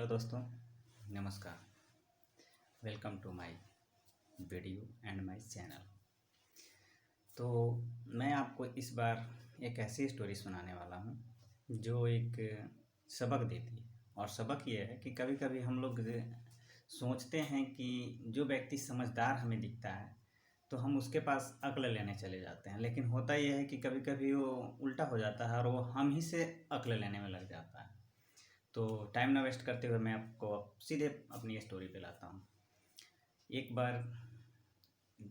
Hello दोस्तों, नमस्कार। Welcome to my video and my channel. तो मैं आपको इस बार एक ऐसी स्टोरी सुनाने वाला हूँ जो एक सबक देती है। और सबक ये है कि कभी कभी हम लोग सोचते हैं कि जो व्यक्ति समझदार हमें दिखता है तो हम उसके पास अक्ल लेने चले जाते हैं, लेकिन होता यह है कि कभी कभी वो उल्टा हो जाता है और वो हम ही से अक्ल लेने में लग जाता है। तो टाइम ना वेस्ट करते हुए मैं आपको सीधे अपनी स्टोरी पे लाता हूँ। एक बार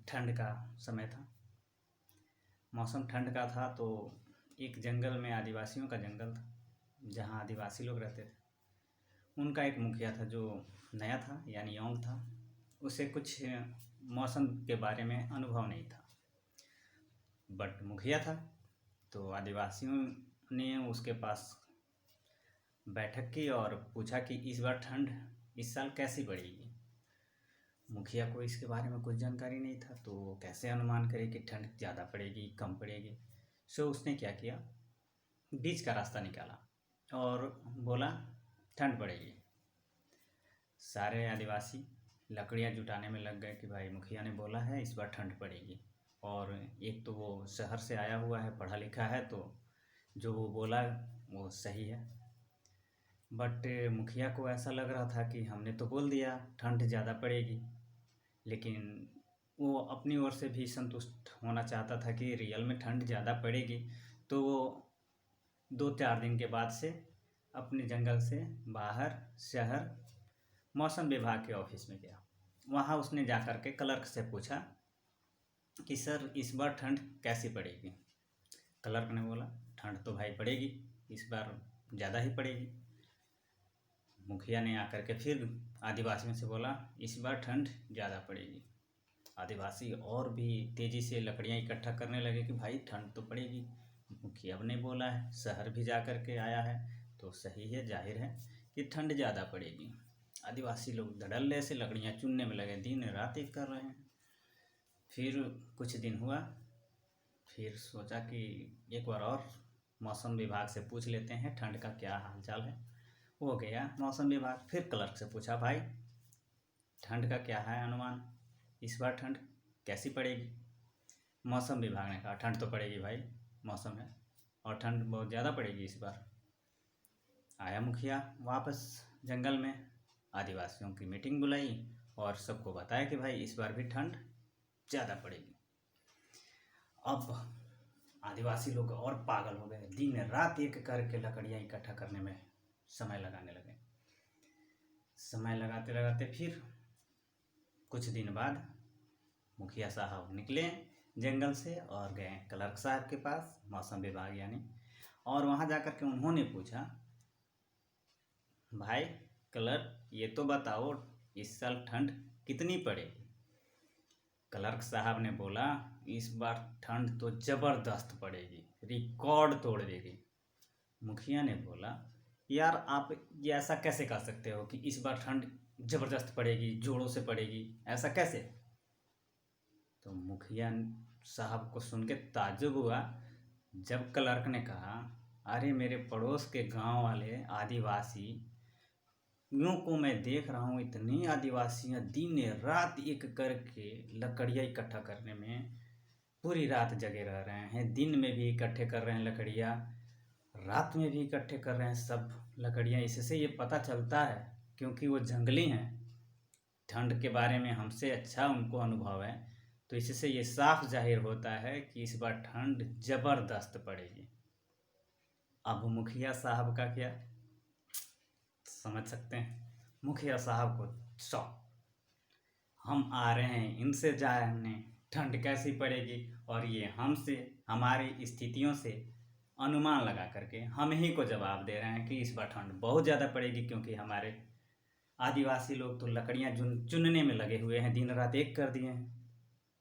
ठंड का समय था, मौसम ठंड का था। तो एक जंगल में, आदिवासियों का जंगल था जहाँ आदिवासी लोग रहते थे। उनका एक मुखिया था जो नया था, यानी यंग था। उसे कुछ मौसम के बारे में अनुभव नहीं था, बट मुखिया था। तो आदिवासियों ने उसके पास बैठक की और पूछा कि इस बार ठंड इस साल कैसी पड़ेगी। मुखिया को इसके बारे में कुछ जानकारी नहीं था, तो वो कैसे अनुमान करे कि ठंड ज़्यादा पड़ेगी कम पड़ेगी। सो उसने क्या किया, बीच का रास्ता निकाला और बोला ठंड पड़ेगी। सारे आदिवासी लकड़ियाँ जुटाने में लग गए कि भाई मुखिया ने बोला है इस बार ठंड पड़ेगी। और एक तो वो शहर से आया हुआ है, पढ़ा लिखा है, तो जो वो बोला वो सही है। बट मुखिया को ऐसा लग रहा था कि हमने तो बोल दिया ठंड ज़्यादा पड़ेगी, लेकिन वो अपनी ओर से भी संतुष्ट होना चाहता था कि रियल में ठंड ज़्यादा पड़ेगी। तो वो 2-4 दिन के बाद से अपने जंगल से बाहर शहर मौसम विभाग के ऑफिस में गया। वहाँ उसने जा कर के क्लर्क से पूछा कि सर इस बार ठंड कैसी पड़ेगी। क्लर्क ने बोला ठंड तो भाई पड़ेगी, इस बार ज़्यादा ही पड़ेगी। मुखिया ने आकर के फिर आदिवासियों से बोला इस बार ठंड ज़्यादा पड़ेगी। आदिवासी और भी तेज़ी से लकड़ियाँ इकट्ठा करने लगे कि भाई ठंड तो पड़ेगी, मुखिया ने बोला है, शहर भी जा कर के आया है, तो सही है, जाहिर है कि ठंड ज़्यादा पड़ेगी। आदिवासी लोग धड़ल्ले से लकड़ियाँ चुनने में लगे, दिन रात एक कर रहे हैं। फिर कुछ दिन हुआ, फिर सोचा कि एक बार और मौसम विभाग से पूछ लेते हैं ठंड का क्या हाल चाल है। हो गया मौसम विभाग, फिर क्लर्क से पूछा भाई ठंड का क्या है अनुमान, इस बार ठंड कैसी पड़ेगी। मौसम विभाग ने कहा ठंड तो पड़ेगी भाई, मौसम है, और ठंड बहुत ज़्यादा पड़ेगी इस बार। आया मुखिया वापस जंगल में, आदिवासियों की मीटिंग बुलाई और सबको बताया कि भाई इस बार भी ठंड ज़्यादा पड़ेगी। अब आदिवासी लोग और पागल हो गए, दिन रात एक करके लकड़ियाँ इकट्ठा करने में समय लगाने लगे। समय लगाते लगाते फिर कुछ दिन बाद मुखिया साहब निकले जंगल से और गए क्लर्क साहब के पास, मौसम विभाग यानी। और वहाँ जाकर के उन्होंने पूछा भाई क्लर्क ये तो बताओ इस साल ठंड कितनी पड़ेगी। क्लर्क साहब ने बोला इस बार ठंड तो ज़बरदस्त पड़ेगी, रिकॉर्ड तोड़ देगी। मुखिया ने बोला यार आप ये ऐसा कैसे कर सकते हो कि इस बार ठंड ज़बरदस्त पड़ेगी, जोरों से पड़ेगी, ऐसा कैसे। तो मुखिया साहब को सुन के ताज्जुब हुआ जब क्लर्क ने कहा अरे मेरे पड़ोस के गांव वाले आदिवासी यूँ को मैं देख रहा हूँ, इतनी आदिवासियाँ दिन रात एक करके लकड़ियाँ इकट्ठा करने में पूरी रात जगे रह रहे हैं। दिन में भी इकट्ठे कर रहे हैं लकड़ियाँ, रात में भी इकट्ठे कर रहे हैं सब लकड़ियाँ। इससे ये पता चलता है, क्योंकि वो जंगली हैं, ठंड के बारे में हमसे अच्छा उनको अनुभव है, तो इससे ये साफ जाहिर होता है कि इस बार ठंड ज़बरदस्त पड़ेगी। अब मुखिया साहब का क्या, समझ सकते हैं। मुखिया साहब को शौक, हम आ रहे हैं इनसे जानने ठंड कैसी पड़ेगी, और ये हमसे हमारी स्थितियों से अनुमान लगा करके हम ही को जवाब दे रहे हैं कि इस बार ठंड बहुत ज़्यादा पड़ेगी, क्योंकि हमारे आदिवासी लोग तो लकड़ियाँ चुनने में लगे हुए हैं, दिन रात एक कर दिए हैं।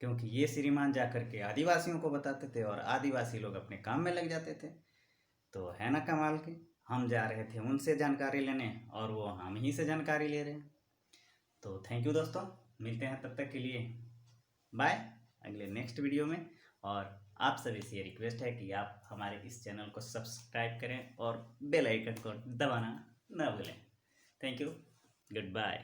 क्योंकि ये श्रीमान जा करके आदिवासियों को बताते थे और आदिवासी लोग अपने काम में लग जाते थे। तो है ना कमाल की, हम जा रहे थे उनसे जानकारी लेने और वो हम ही से जानकारी ले रहे हैं। तो थैंक यू दोस्तों, मिलते हैं तब तक के लिए, बाय अगले नेक्स्ट वीडियो में। और आप सभी से ये रिक्वेस्ट है कि आप हमारे इस चैनल को सब्सक्राइब करें और बेल आइकन को दबाना न भूलें। Thank you, good bye.